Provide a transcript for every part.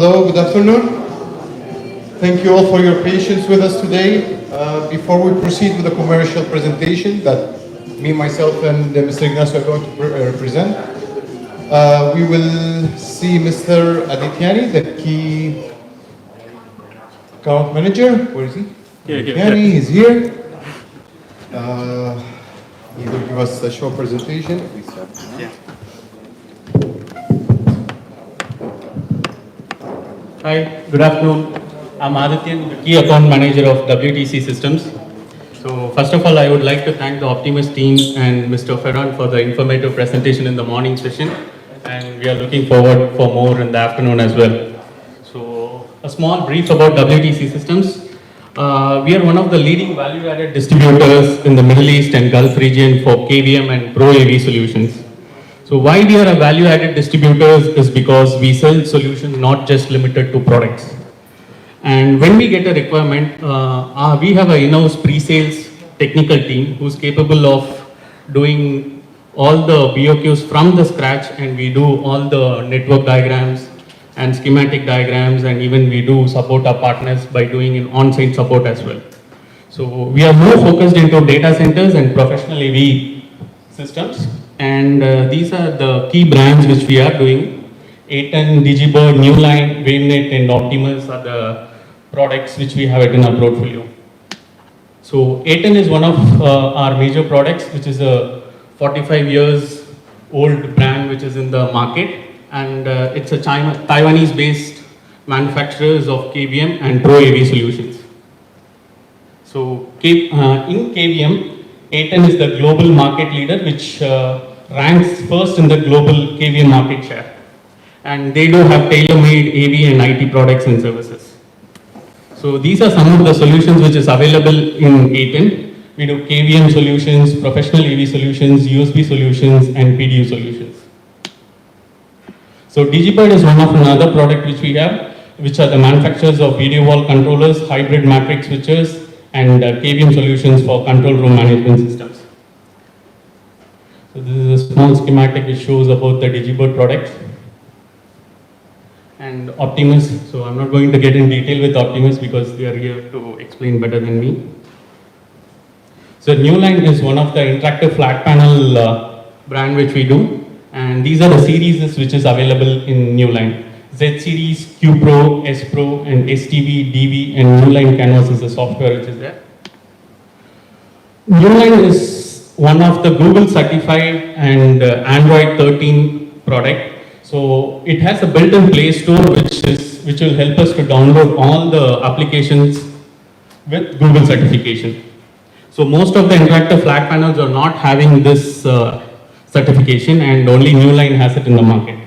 Hello, good afternoon. Thank you all for your patience with us today. Before we proceed with the commercial presentation that me, myself, and Mr. Ignacio are going to present, we will see Mr. Adityani, the key account manager. Where is he? Adityani is here. He will give us a short presentation. Yeah. Hi, good afternoon. I'm Adityan, the Key Account Manager of WTC Systems. So first of all, I would like to thank the Optimus team and Mr. Ferran for the informative presentation in the morning session. And we are looking forward for more in the afternoon as well. So a small brief about WTC Systems. We are one of the leading value-added distributors in the Middle East and Gulf region for KVM and Pro AV solutions. So why we are a value-added distributors is because we sell solutions not just limited to products. And when we get a requirement, we have an in-house pre-sales technical team who's capable of doing all the BOQs from the scratch, and we do all the network diagrams and schematic diagrams, and even we do support our partners by doing an on-site support as well. So we are more focused into data centers and professional AV systems, and these are the key brands which we are doing. A10, Digibird, Newline, WaveNet, and Optimus are the products which we have it in our portfolio. So A10 is one of our major products, which is a 45 years old brand which is in the market, and it's a Taiwanese based manufacturers of KVM and Pro AV solutions. So in KVM, A10 is the global market leader, which ranks first in the global KVM market share. And they do have tailor-made AV and IT products and services. So these are some of the solutions which is available in A10. We do KVM solutions, professional AV solutions, USB solutions, and PDU solutions. So Digibird is one of another product which we have, which are the manufacturers of video wall controllers, hybrid matrix switches, and KVM solutions for control room management systems. So this is a small schematic which shows about the Digibird products. And Optimus, so I'm not going to get in detail with Optimus because they are here to explain better than me. So Newline is one of the interactive flat panel brand which we do, and these are the series which is available in Newline. Z series, Q Pro, S Pro, and STV, DV, and Newline Canvas is the software which is there. Newline is one of the Google certified and Android 13 product. So it has a built-in Play Store which will help us to download all the applications with Google certification. So most of the interactive flat panels are not having this certification, and only Newline has it in the market.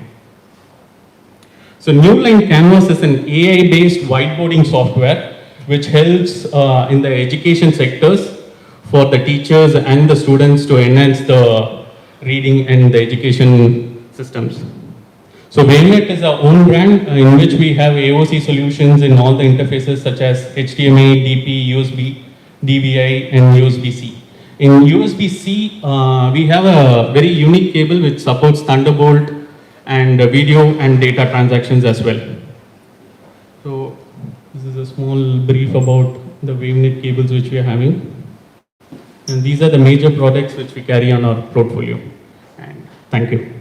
So Newline Canvas is an AI-based whiteboarding software which helps in the education sectors for the teachers and the students to enhance the reading and the education systems. So WaveNet is our own brand in which we have AOC solutions in all the interfaces such as HDMI, DP, USB, DVI, and USB-C. In USB-C, we have a very unique cable which supports Thunderbolt and video and data transactions as well. So this is a small brief about the WaveNet cables which we are having. And these are the major products which we carry on our portfolio. And thank you.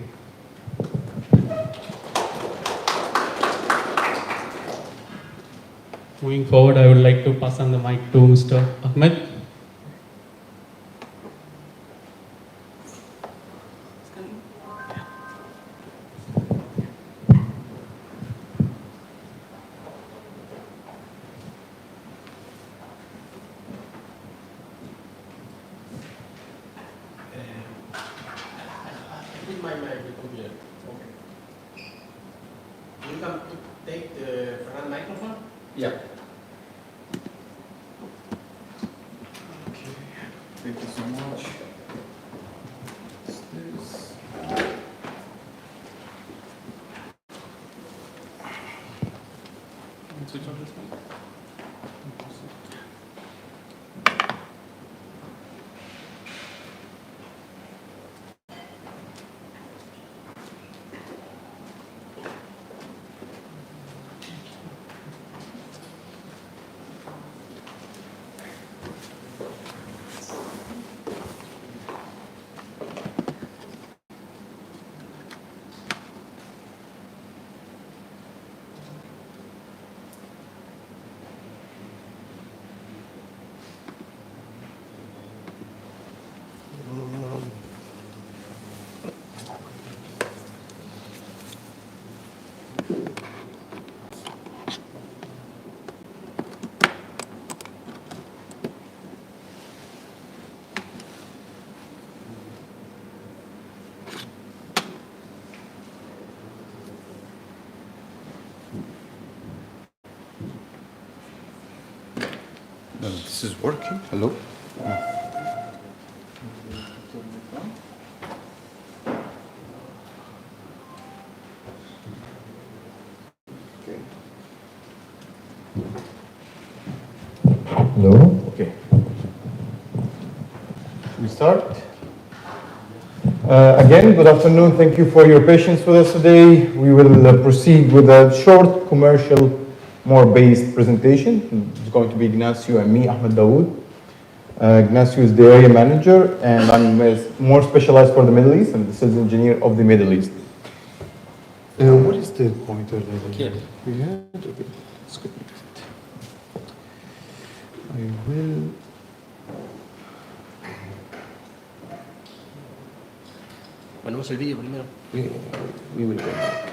Moving forward, I would like to pass on the mic to Mr. Ahmad. My computer. Okay. You come to take the Ferran microphone? Yeah. Okay. Thank you so much. Switch on this one. No, this is working. Hello? Hello? Okay. We start. Again, good afternoon. Thank you for your patience with us today. We will proceed with a short commercial, more based presentation. It's going to be Ignacio and me, Ahmad Daoud. Ignacio is the area manager, and I'm more specialized for the Middle East. I'm the sales engineer of the Middle East. What is the pointer that Here. we had? Okay, let's go with it. I will. Ponemos el vídeo primero. We will go back.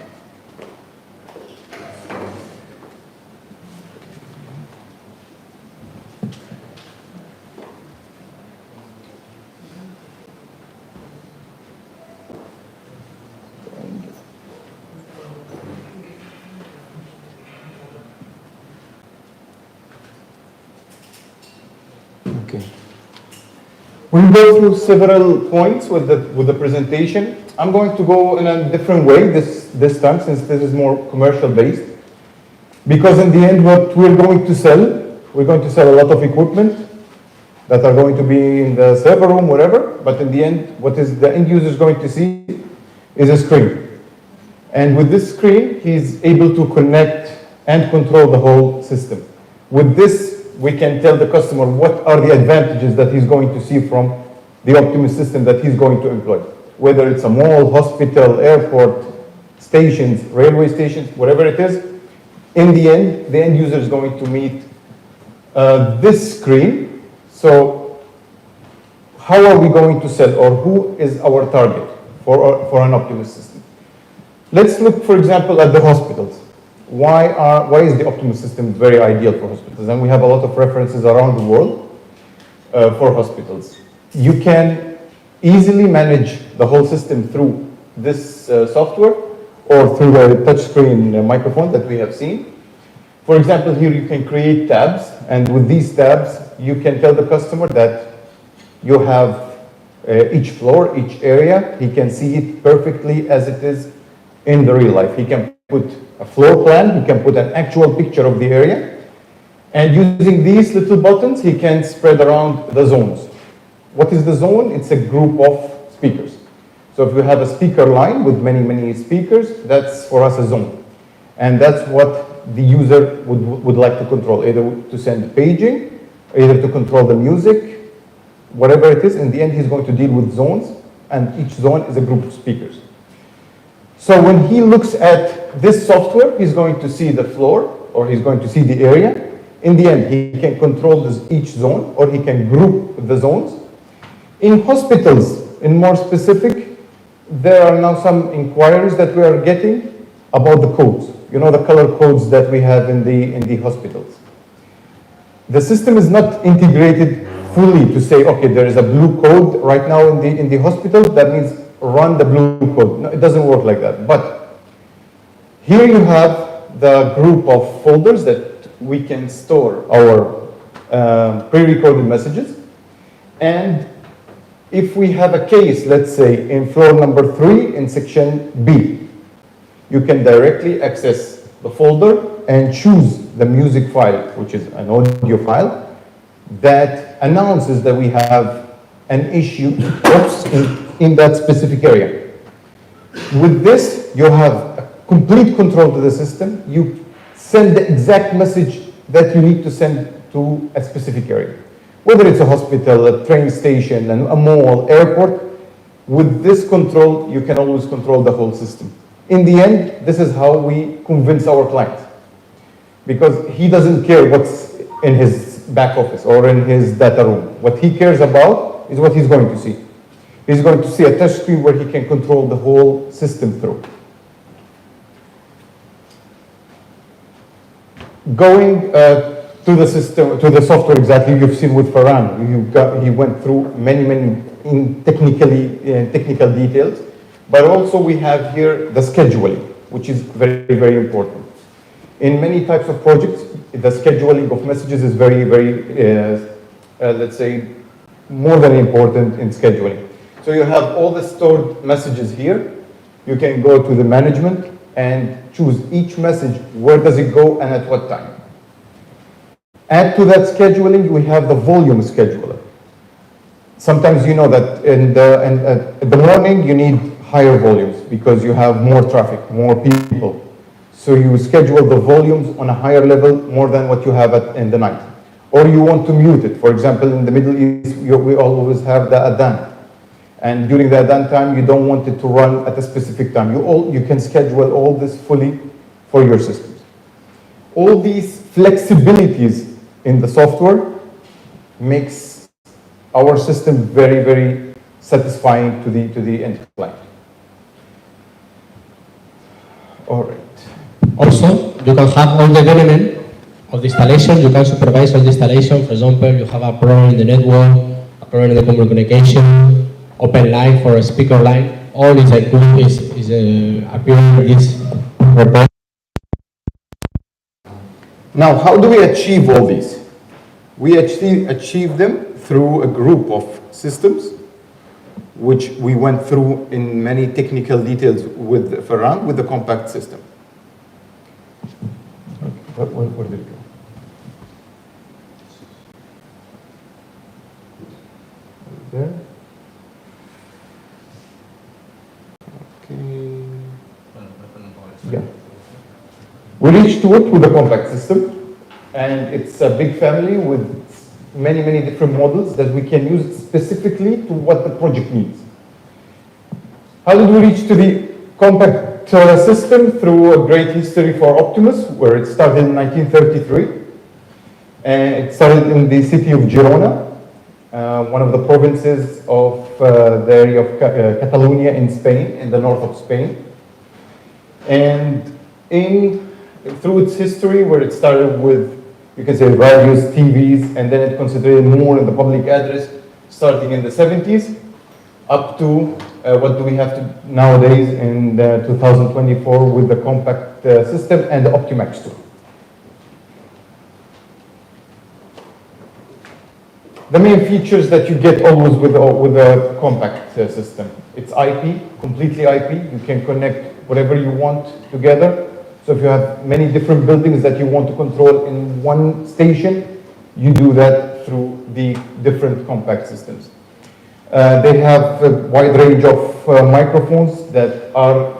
Okay. We'll go through several points with the presentation. I'm going to go in a different way this time, since this is more commercial based. Because in the end, what we're going to sell a lot of equipment that are going to be in the server room, whatever. But in the end, what is the end user is going to see is a screen. And with this screen, he's able to connect and control the whole system. With this, we can tell the customer what are the advantages that he's going to see from the Optimus system that he's going to employ. Whether it's a mall, hospital, airport, stations, railway stations, whatever it is, in the end user is going to meet this screen. So how are we going to sell, or who is our target for an Optimus system? Let's look, for example, at the hospitals. Why is the Optimus system very ideal for hospitals? And we have a lot of references around the world for hospitals. You can easily manage the whole system through this software or through the touchscreen microphone that we have seen. For example, here you can create tabs, and with these tabs, you can tell the customer that you have each floor, each area. He can see it perfectly as it is in the real life. He can put a floor plan, he can put an actual picture of the area, and using these little buttons, he can spread around the zones. What is the zone? It's a group of speakers. So if you have a speaker line with many speakers, that's for us a zone. And that's what the user would like to control, either to send paging, either to control the music, whatever it is. In the end, he's going to deal with zones, and each zone is a group of speakers. So when he looks at this software, he's going to see the floor, or he's going to see the area. In the end, he can control each zone, or he can group the zones. In hospitals, in more specific, there are now some inquiries that we are getting about the codes. You know, the color codes that we have in the hospitals. The system is not integrated fully to say, okay, there is a blue code right now in the hospital, that means run the blue code. No, it doesn't work like that. But here you have the group of folders that we can store our pre-recorded messages. And if we have a case, let's say in floor number 3 in section B, you can directly access the folder and choose the music file, which is an audio file, that announces that we have an issue in that specific area. With this, you have complete control to the system. You send the exact message that you need to send to a specific area. Whether it's a hospital, a train station, a mall, airport, with this control, you can always control the whole system. In the end, this is how we convince our client. Because he doesn't care what's in his back office or in his data room. What he cares about is what he's going to see. He's going to see a touch screen where he can control the whole system through. Going to the system, to the software exactly, you've seen with Ferran. He went through many technical details. But also we have here the scheduling, which is very important. In many types of projects, the scheduling of messages is very, let's say, more than important in scheduling. So you have all the stored messages here. You can go to the management and choose each message, where does it go and at what time. Add to that scheduling, we have the volume scheduler. Sometimes you know that in the morning you need higher volumes because you have more traffic, more people. So you schedule the volumes on a higher level more than what you have in the night. Or you want to mute it. For example, in the Middle East, we always have the adhan. And during the adhan time, you don't want it to run at a specific time. You can schedule all this fully for your systems. All these flexibilities in the software makes our system very, very satisfying to the end client. All right. Also, you can have all the element of the installation. You can supervise all the installation. For example, you have a problem in the network, a problem in the communication, open line for a speaker line. All is appearing in this report. Now, how do we achieve all these? We actually achieve them through a group of systems, which we went through in many technical details with Ferran, with the compact system. Where did it go? There. Okay. Yeah. We reached to it with the compact system, and it's a big family with many, many different models that we can use specifically to what the project needs. How did we reach to the compact system? Through a great history for Optimus, where it started in 1933. And it started in the city of Girona, one of the provinces of the area of Catalonia in Spain, in the north of Spain. And through its history, where it started with, you can say, radios, TVs, and then it concentrated more in the public address, starting in the 70s, up to what do we have nowadays in 2024 with the compact system and the OPTIMUS 2. The main features that you get always with a compact system, it's IP, completely IP. You can connect whatever you want together. So if you have many different buildings that you want to control in one station, you do that through the different compact systems. They have a wide range of microphones that are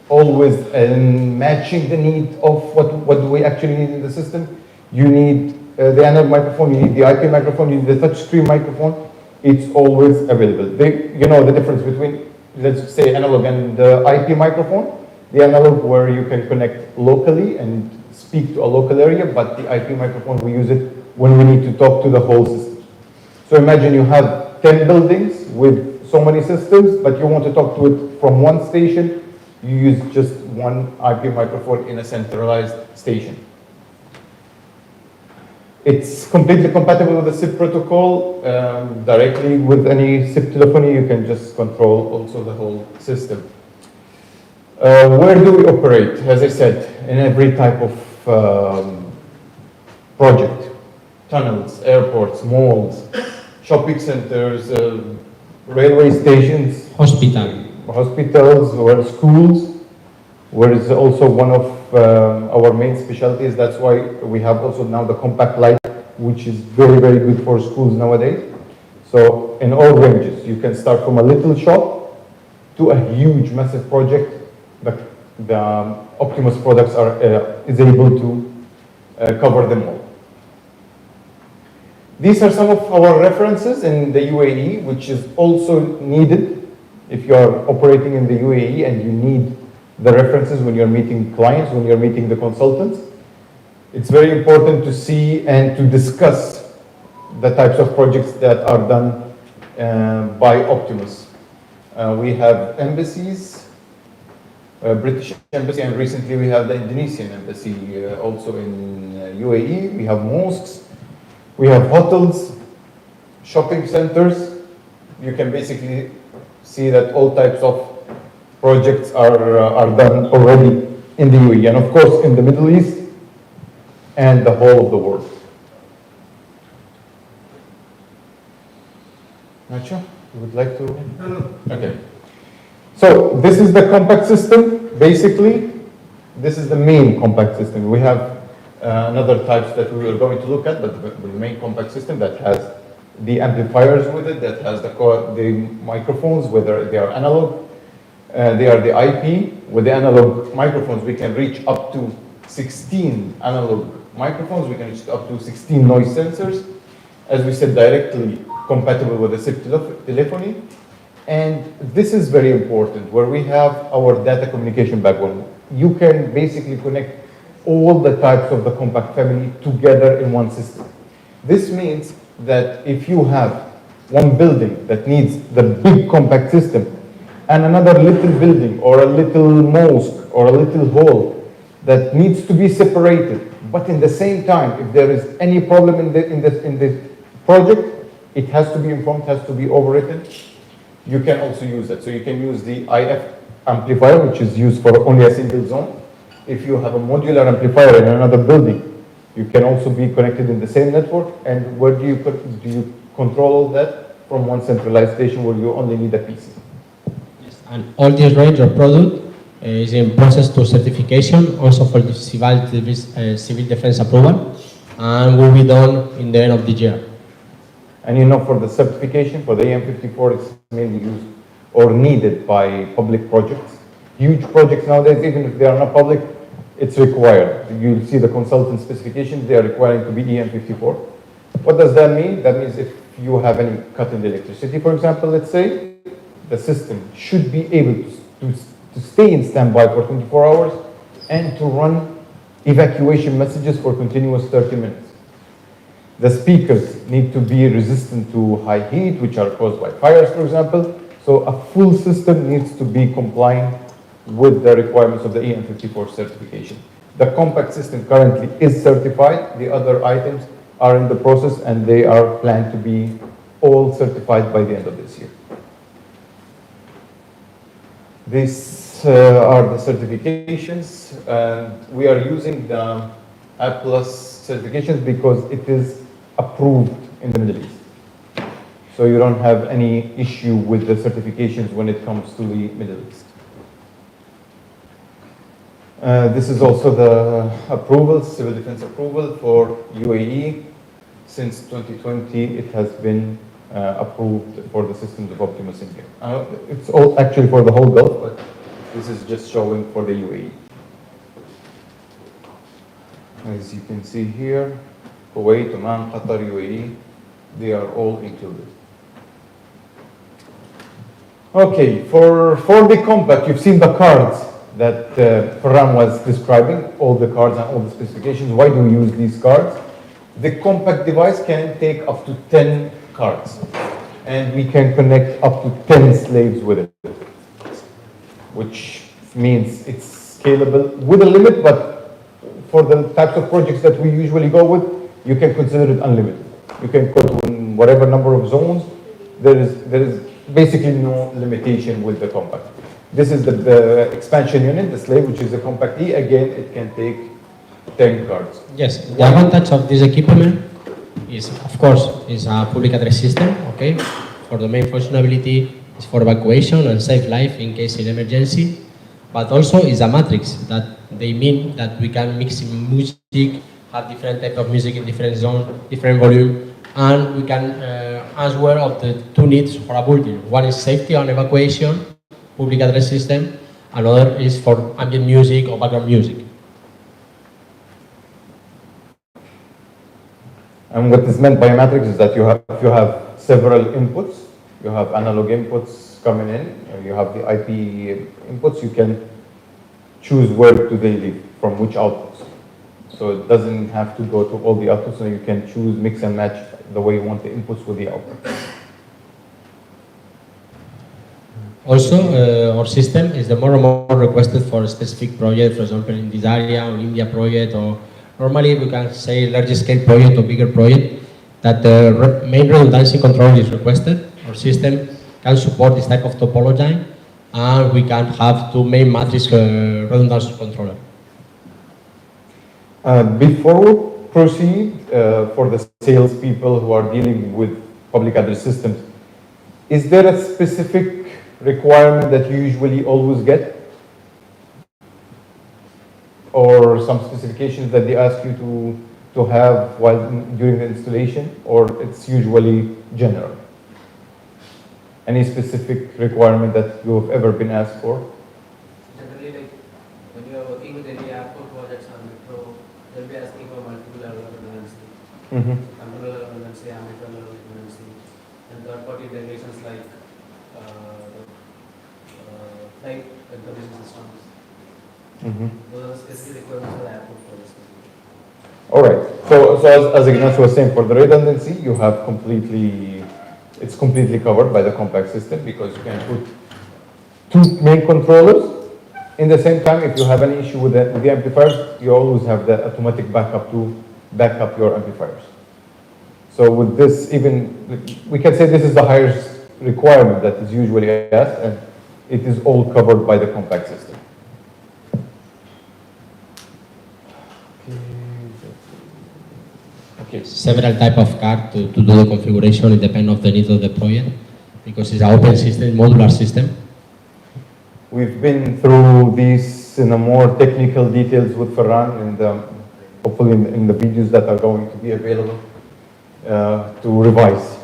always matching the need of what do we actually need in the system. You need the analog microphone, you need the IP microphone, you need the touchscreen microphone. It's always available. You know the difference between, let's say, analog and the IP microphone. The analog where you can connect locally and speak to a local area, but the IP microphone, we use it when we need to talk to the whole system. So imagine you have 10 buildings with so many systems, but you want to talk to it from one station, you use just one IP microphone in a centralized station. It's completely compatible with the SIP protocol. Directly with any SIP telephony, you can just control also the whole system. Where do we operate? As I said, in every type of project. Tunnels, airports, malls, shopping centers, railway stations, hospitals, or schools, where is also one of our main specialties. That's why we have also now the Compact Lite, which is very, very good for schools nowadays. So in all ranges, you can start from a little shop to a huge, massive project. The Optimus products is able to cover them all. These are some of our references in the UAE, which is also needed if you are operating in the UAE and you need the references when you're meeting clients, when you're meeting the consultants. It's very important to see and to discuss the types of projects that are done by Optimus. We have embassies, British embassy, and recently we have the Indonesian embassy also in UAE. We have mosques, we have hotels, shopping centers. You can basically see that all types of projects are done already in the UAE. And of course, in the Middle East, and the whole of the world. Ignacio, you would like to? No. Okay. So this is the compact system. Basically, this is the main compact system. We have another types that we are going to look at, but the main compact system that has the amplifiers with it, that has the microphones, whether they are analog, they are the IP. With the analog microphones, we can reach up to 16 analog microphones. We can reach up to 16 noise sensors. As we said, directly compatible with the SIP telephony. And this is very important, where we have our data communication backbone. You can basically connect all the types of the compact family together in one system. This means that if you have one building that needs the big compact system and another little building or a little mosque or a little hall that needs to be separated, but in the same time, if there is any problem in the project, it has to be informed, has to be overwritten. You can also use that. So you can use the IF amplifier, which is used for only a single zone. If you have a modular amplifier in another building, you can also be connected in the same network. And where do you control all that? From one centralized station where you only need a PC. Yes. And all this range of product is in process to certification, also for the civil defense approval, and will be done in the end of the year. And you know, for the certification, for the EM54, it's mainly used or needed by public projects. Huge projects nowadays, even if they are not public, it's required. You'll see the consultant specifications, they are requiring to be EM54. What does that mean? That means if you have any cut in the electricity, for example, let's say, the system should be able to stay in standby for 24 hours and to run evacuation messages for continuous 30 minutes. The speakers need to be resistant to high heat, which are caused by fires, for example. So a full system needs to be compliant with the requirements of the EM54 certification. The compact system currently is certified. The other items are in the process, and they are planned to be all certified by the end of this year. These are the certifications, and we are using the A+ certifications because it is approved in the Middle East. So you don't have any issue with the certifications when it comes to the Middle East. This is also the approval, civil defense approval for UAE. Since 2020, it has been approved for the systems of Optimus in here. It's all actually for the whole Gulf, but this is just showing for the UAE. As you can see here, Kuwait, Oman, Qatar, UAE, they are all included. Okay, for the compact, you've seen the cards that Ferran was describing, all the cards and all the specifications. Why do we use these cards? The compact device can take up to 10 cards, and we can connect up to 10 slaves with it, which means it's scalable with a limit, but for the types of projects that we usually go with, you can consider it unlimited. You can go to whatever number of zones. There is basically no limitation with the compact. This is the expansion unit, the slave, which is a compact E. Again, it can take 10 cards. Yes, the advantage of this equipment is, of course, is a public address system, okay? For the main functionality is for evacuation and save life in case of emergency, but also is a matrix that they mean that we can mix music, have different type of music in different zone, different volume, and we can answer of the two needs for a building. One is safety and evacuation, public address system, another is for ambient music or background music. And what is meant by a matrix is that you have several inputs. You have analog inputs coming in, you have the IP inputs. You can choose where do they leave, from which outputs. So it doesn't have to go to all the outputs, so you can choose, mix and match the way you want the inputs with the outputs. Also, our system is the more and more requested for a specific project, for example, in this area or India project, or normally we can say large scale project or bigger project, that the main redundancy control is requested. Our system can support this type of topology, and we can have two main matrix redundancy controller. Before proceed, for the salespeople who are dealing with public address systems, is there a specific requirement that you usually always get? Or some specifications that they ask you to have while during the installation, or it's usually general? Any specific requirement that you have ever been asked for? Generally, like when you are working with any airport projects or metro, they'll be asking for multiple level of redundancy. Control level redundancy, amateur level redundancy, and third-party regulations like flight information systems. Those are specific requirements for the airport projects. All right. So as Ignacio was saying, for the redundancy, you have it's completely covered by the compact system, because you can put two main controllers. In the same time, if you have any issue with the amplifiers, you always have the automatic backup to back up your amplifiers. So with this, even we can say this is the highest requirement that is usually asked, and it is all covered by the compact system. Okay. Several type of card to do the configuration. It depends on the needs of the project, because it's an open system, modular system. We've been through these in a more technical details with Ferran, and hopefully in the videos that are going to be available to revise,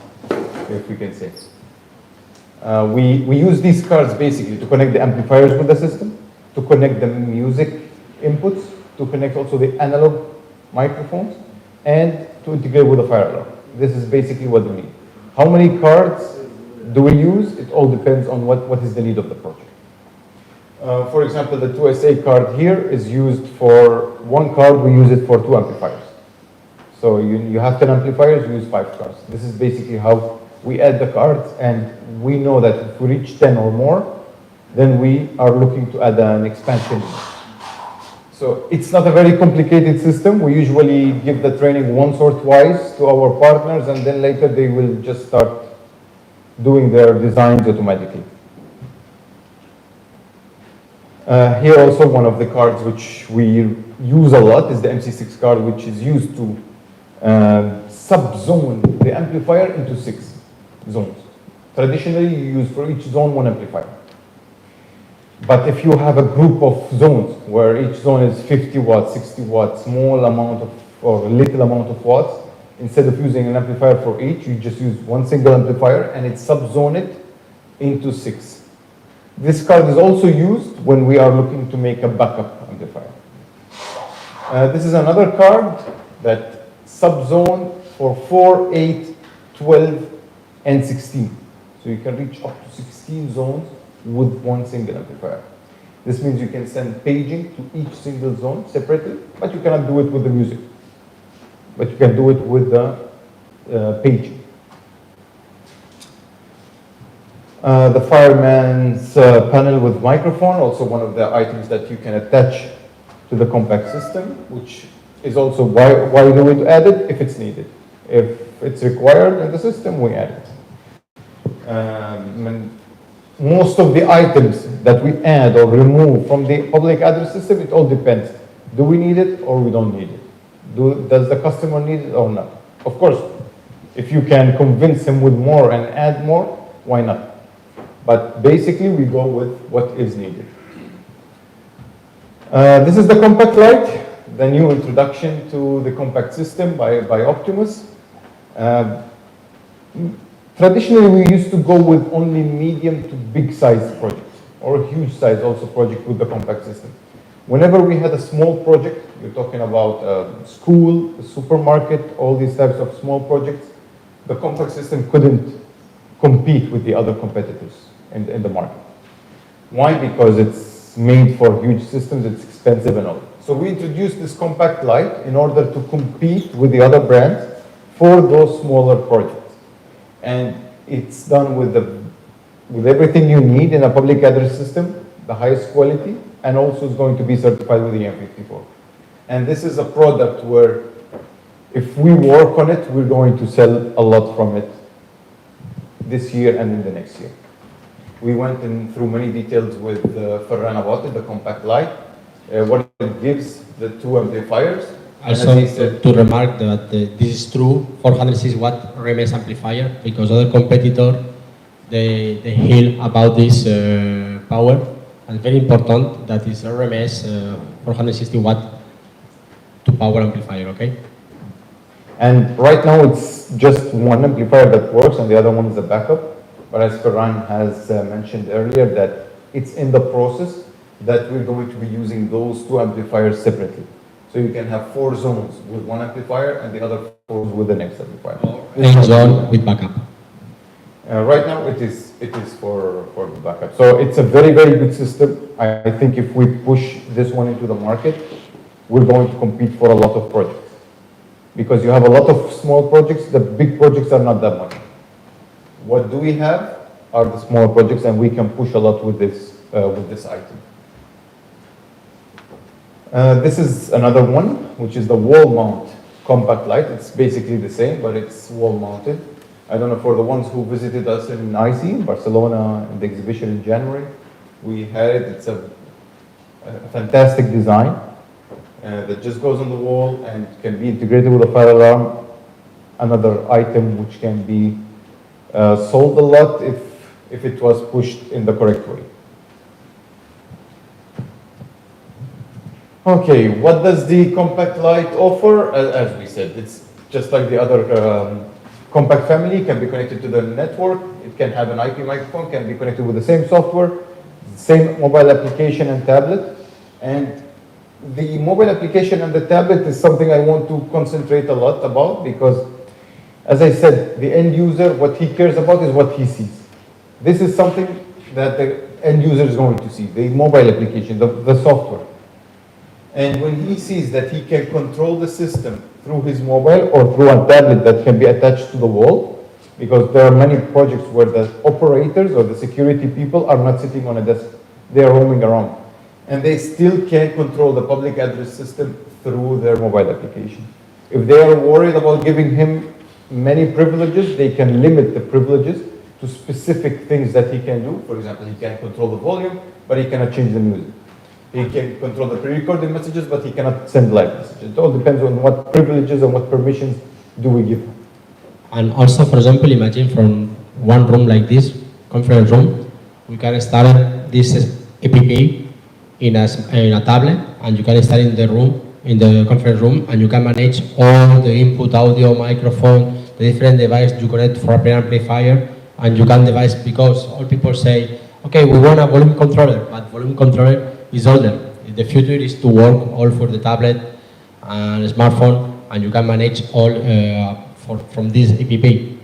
if we can say. We use these cards basically to connect the amplifiers with the system, to connect the music inputs, to connect also the analog microphones, and to integrate with the fire alarm. This is basically what we need. How many cards do we use? It all depends on what is the need of the project. For example, the 2SA card here is used for one card, we use it for 2 amplifiers. So you have 10 amplifiers, you use 5 cards. This is basically how we add the cards, and we know that if we reach 10 or more, then we are looking to add an expansion. So it's not a very complicated system. We usually give the training once or twice to our partners, and then later they will just start doing their designs automatically. Here also one of the cards which we use a lot is the MC6 card, which is used to subzone the amplifier into 6 zones. Traditionally, you use for each zone 1 amplifier. But if you have a group of zones where each zone is 50 watts, 60 watts, small amount of, or little amount of watts, instead of using an amplifier for each, you just use one single amplifier and it subzone it into 6. This card is also used when we are looking to make a backup amplifier. This is another card that subzone for 4, 8, 12, and 16. So you can reach up to 16 zones with one single amplifier. This means you can send paging to each single zone separately, but you cannot do it with the music. But you can do it with the paging. The fireman's panel with microphone, also one of the items that you can attach to the compact system, which is also why do we add it? If it's needed. If it's required in the system, we add it. And most of the items that we add or remove from the public address system, it all depends. Do we need it or we don't need it? Does the customer need it or not? Of course, if you can convince him with more and add more, why not? But basically, we go with what is needed. This is the Compact Lite, the new introduction to the compact system by Optimus. Traditionally, we used to go with only medium to big size projects, or huge size also project with the compact system. Whenever we had a small project, you're talking about a school, a supermarket, all these types of small projects, the compact system couldn't compete with the other competitors in the market. Why? Because it's made for huge systems, it's expensive and all. So we introduced this Compact Lite in order to compete with the other brands for those smaller projects. And it's done with everything you need in a public address system, the highest quality, and also is going to be certified with the EM54. And this is a product where if we work on it, we're going to sell a lot from it this year and in the next year. We went through many details with Ferran about it, the Compact Lite, what it gives, the 2 amplifiers, Also, as he said, to remark that this is true, 406 watt RMS amplifier, because other competitor, they hear about this power, and very important that is RMS 460 watt to power amplifier, okay? And right now it's just one amplifier that works and the other one is a backup. But as Ferran has mentioned earlier, that it's in the process that we're going to be using those two amplifiers separately. So you can have 4 zones with one amplifier and the other 4 with the next amplifier. And zone with backup. Right now it is for the backup. So it's a very, very good system. I think if we push this one into the market, we're going to compete for a lot of projects. Because you have a lot of small projects, the big projects are not that much. What do we have are the small projects, and we can push a lot with this item. This is another one, which is the wall mount compact light. It's basically the same, but it's wall mounted. I don't know, for the ones who visited us in IC, Barcelona, in the exhibition in January, we had it. It's a fantastic design that just goes on the wall and can be integrated with a fire alarm. Another item which can be sold a lot if it was pushed in the correct way. Okay, what does the Compact Lite offer? As we said, it's just like the other compact family. It can be connected to the network. It can have an IP microphone, can be connected with the same software, same mobile application and tablet. And the mobile application and the tablet is something I want to concentrate a lot about, because, as I said, the end user, what he cares about is what he sees. This is something that the end user is going to see, the mobile application, the software. And when he sees that he can control the system through his mobile or through a tablet that can be attached to the wall, because there are many projects where the operators or the security people are not sitting on a desk, they are roaming around. And they still can control the public address system through their mobile application. If they are worried about giving him many privileges, they can limit the privileges to specific things that he can do. For example, he can control the volume, but he cannot change the music. He can control the pre-recorded messages, but he cannot send live messages. It all depends on what privileges and what permissions do we give him. And also, for example, imagine from one room like this, conference room, we can start this APP in a tablet, and you can start in the room, in the conference room, and you can manage all the input, audio, microphone, the different devices you connect for a amplifier, and you can device, because all people say, okay, we want a volume controller, but volume controller is older. The future is to work all for the tablet and smartphone, and you can manage all from this APP.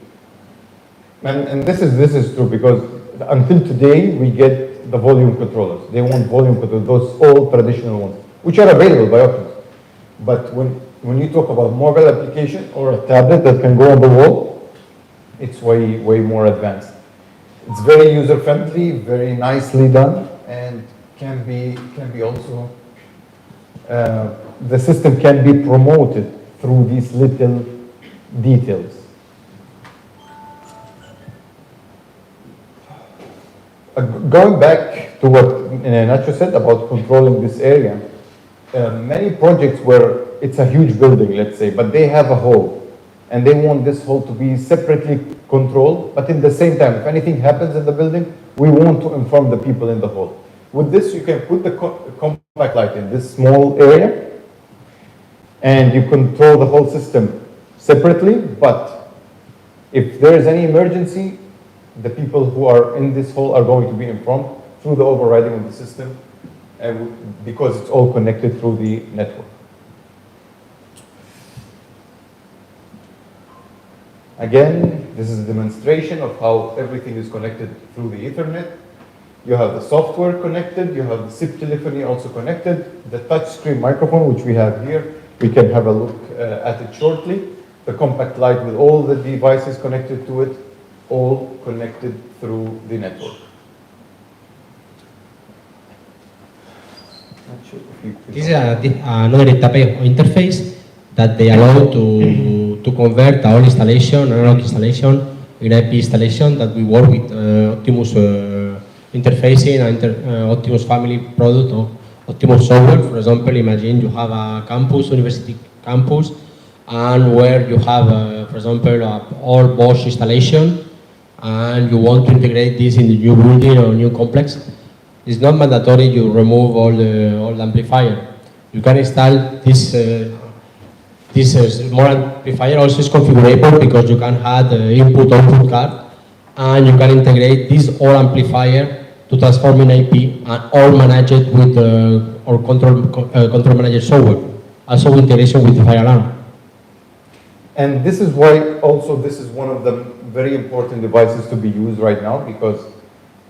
And this is true, because until today we get the volume controllers. They want volume controllers, those old traditional ones, which are available by Optimus. But when you talk about mobile application or a tablet that can go on the wall, it's way more advanced. It's very user friendly, very nicely done, and can be also the system can be promoted through these little details. Going back to what Ignacio said about controlling this area, many projects where it's a huge building, let's say, but they have a hall, and they want this hall to be separately controlled, but in the same time, if anything happens in the building, we want to inform the people in the hall. With this, you can put the compact light in this small area, and you control the whole system separately, but if there is any emergency, the people who are in this hall are going to be informed through the overriding of the system, because it's all connected through the network. Again, this is a demonstration of how everything is connected through the Ethernet. You have the software connected, you have the SIP telephony also connected, the touchscreen microphone, which we have here, we can have a look at it shortly, the compact light with all the devices connected to it, all connected through the network. This is another type of interface that they allow to convert our installation, analog installation, in IP installation, that we work with Optimus interfacing and Optimus family product or Optimus software. For example, imagine you have a campus, university campus, and where you have, for example, all Bosch installation, and you want to integrate this in the new building or new complex, it's not mandatory you remove all the amplifier. You can install this small amplifier. Also is configurable because you can add input-output card, and you can integrate this all amplifier to transform in IP and all manage it with our control manager software. Also integration with the fire alarm. And this is why also this is one of the very important devices to be used right now, because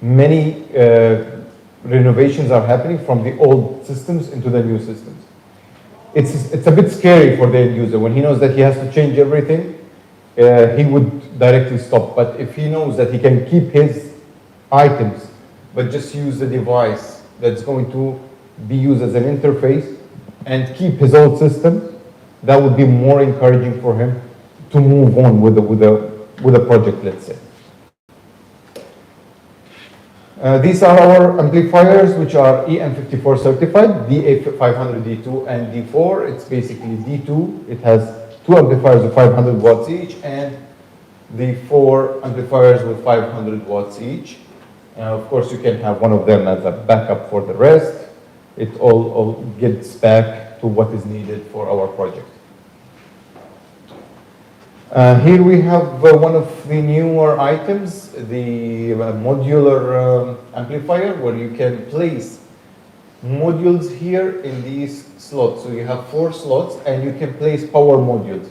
many renovations are happening from the old systems into the new systems. It's a bit scary for the end user. When he knows that he has to change everything, he would directly stop. But if he knows that he can keep his items, but just use the device that's going to be used as an interface and keep his old system, that would be more encouraging for him to move on with the project, let's say. These are our amplifiers, which are EM54 certified, DA500D2 and D4. It's basically D2. It has 2 amplifiers of 500 watts each, and the 4 amplifiers with 500 watts each. Of course, you can have one of them as a backup for the rest. It all gets back to what is needed for our project. Here we have one of the newer items, the modular amplifier, where you can place modules here in these slots. So you have 4 slots, and you can place power modules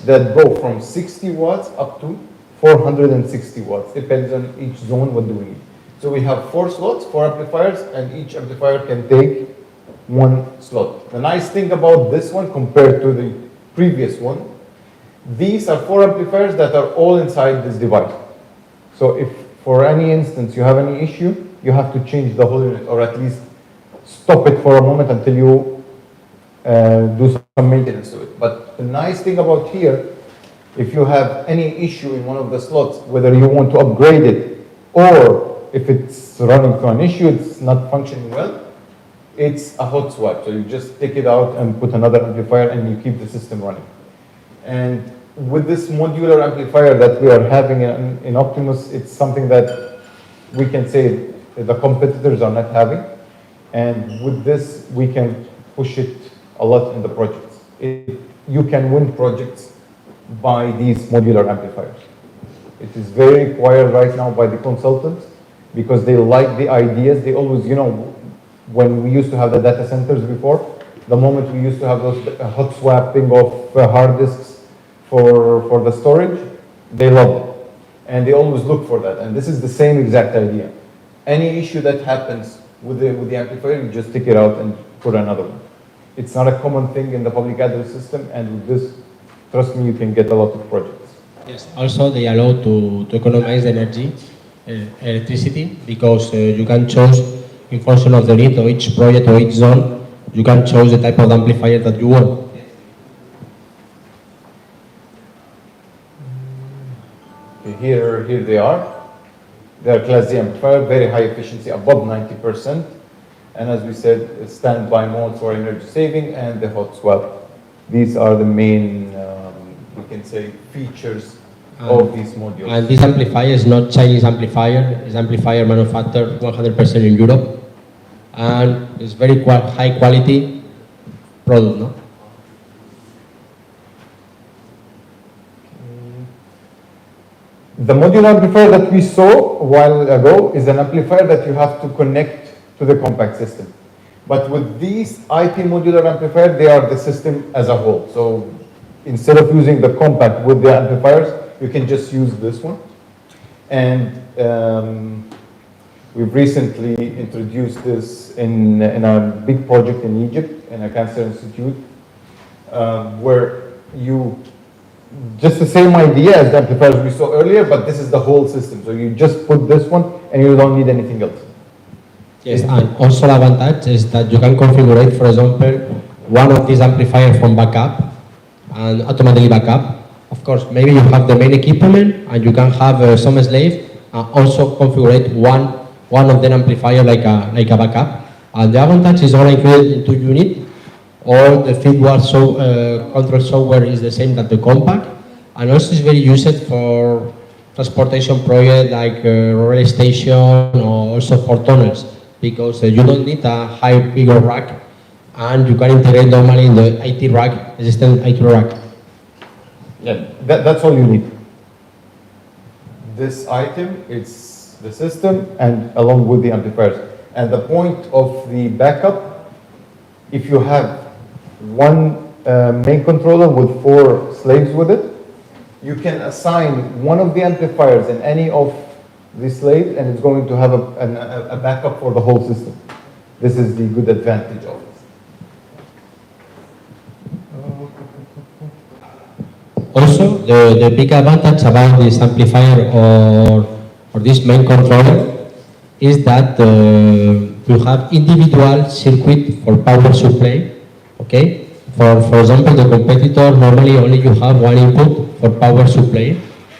that go from 60 watts up to 460 watts. Depends on each zone what do we need. So we have 4 slots, 4 amplifiers, and each amplifier can take 1 slot. The nice thing about this one compared to the previous one, these are 4 amplifiers that are all inside this device. So if for any instance you have any issue, you have to change the whole unit, or at least stop it for a moment until you do some maintenance to it. But the nice thing about here, if you have any issue in one of the slots, whether you want to upgrade it, or if it's running to an issue, it's not functioning well, it's a hot swap. So you just take it out and put another amplifier, and you keep the system running. And with this modular amplifier that we are having in Optimus, it's something that we can say the competitors are not having. And with this, we can push it a lot in the projects. You can win projects by these modular amplifiers. It is very required right now by the consultants, because they like the ideas. They always, when we used to have the data centers before, the moment we used to have those hot swapping of hard disks for the storage, they loved it. And they always look for that. And this is the same exact idea. Any issue that happens with the amplifier, you just take it out and put another one. It's not a common thing in the public address system, and with this, trust me, you can get a lot of projects. Yes. Also, they allow to economize energy, electricity, because you can choose in function of the need of each project or each zone, you can choose the type of amplifier that you want. Here they are. They are Class D amplifier, very high efficiency, above 90%. And as we said, standby mode for energy saving and the hot swap. These are the main, we can say, features of these modules. And this amplifier is not Chinese amplifier. It's amplifier manufactured 100% in Europe. And it's very high quality product, no? The modular amplifier that we saw a while ago is an amplifier that you have to connect to the compact system. But with these IP modular amplifier, they are the system as a whole. So instead of using the compact with the amplifiers, you can just use this one. And we've recently introduced this in a big project in Egypt, in a cancer institute, where you, just the same idea as the amplifiers we saw earlier, but this is the whole system. So you just put this one and you don't need anything else. Yes, and also the advantage is that you can configure, for example, one of these amplifiers from backup and automatically backup. Of course, maybe you have the main equipment and you can have some slave and also configure one of the amplifier like a backup. And the advantage is all included into unit. All the feedback control software is the same that the Compact, and also it's very used for transportation project like rail station or also for tunnels, because you don't need a bigger rack, and you can integrate normally in the IT rack, existing IT rack. Yeah, that's all you need. This item, it's the system and along with the amplifiers. And the point of the backup, if you have one main controller with 4 slaves with it, you can assign one of the amplifiers in any of the slaves, and it's going to have a backup for the whole system. This is the good advantage of it. Also, the big advantage about this amplifier or this main controller is that you have individual circuit for power supply. Okay, for example, the competitor normally only you have one input for power supply,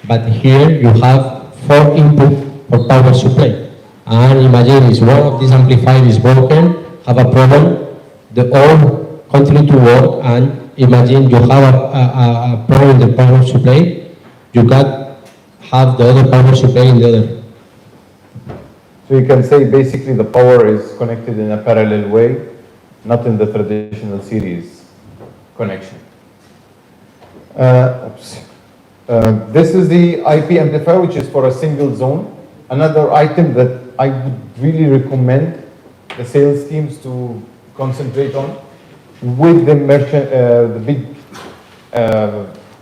but here you have 4 input for power supply. And imagine if one of these amplifiers is broken, have a problem, the all continue to work, and imagine you have a problem in the power supply, you can have the other power supply in the other. So you can say basically the power is connected in a parallel way, not in the traditional series connection. This is the IP amplifier, which is for a single zone. Another item that I would really recommend the sales teams to concentrate on with the big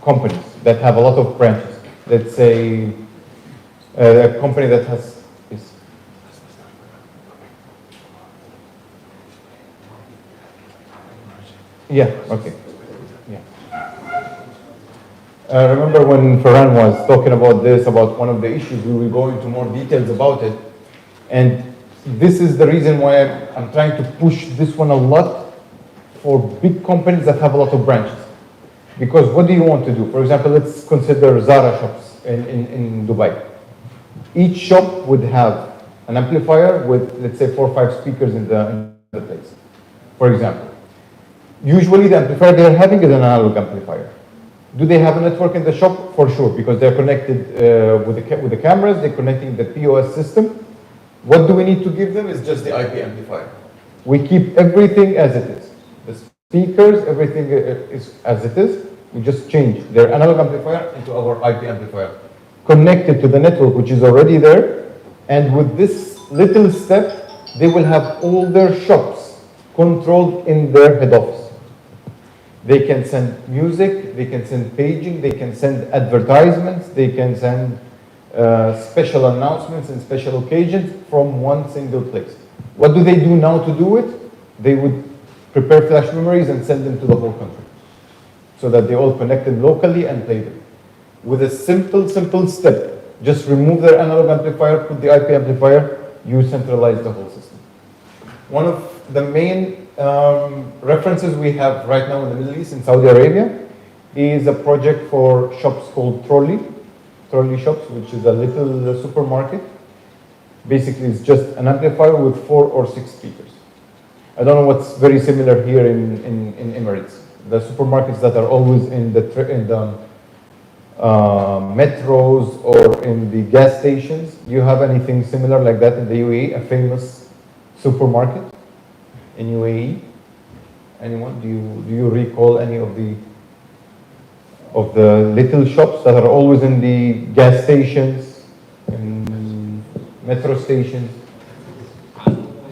companies that have a lot of branches. Let's say a company that has this. Yeah, okay. Yeah. Remember when Ferran was talking about this, about one of the issues, we will go into more details about it. And this is the reason why I'm trying to push this one a lot for big companies that have a lot of branches. Because what do you want to do? For example, let's consider Zara shops in Dubai. Each shop would have an amplifier with, let's say, 4 or 5 speakers in the place, for example. Usually the amplifier they're having is an analog amplifier. Do they have a network in the shop? For sure, because they're connected with the cameras, they're connecting the POS system. What do we need to give them is just the IP amplifier. We keep everything as it is. The speakers, everything is as it is. We just change their analog amplifier into our IP amplifier. Connected to the network, which is already there. And with this little step, they will have all their shops controlled in their head office. They can send music, they can send paging, they can send advertisements, they can send special announcements and special occasions from one single place. What do they do now to do it? They would prepare flash memories and send them to the whole country so that they all connected locally and play them. With a simple step, just remove their analog amplifier, put the IP amplifier, you centralize the whole system. One of the main references we have right now in the Middle East, in Saudi Arabia, is a project for shops called Trolley shops, which is a little supermarket. Basically, it's just an amplifier with 4 or 6 speakers. I don't know what's very similar here in Emirates. The supermarkets that are always in the metros or in the gas stations. Do you have anything similar like that in the UAE? A famous supermarket in UAE? Anyone? Do you recall any of the little shops that are always in the gas stations, in metro stations?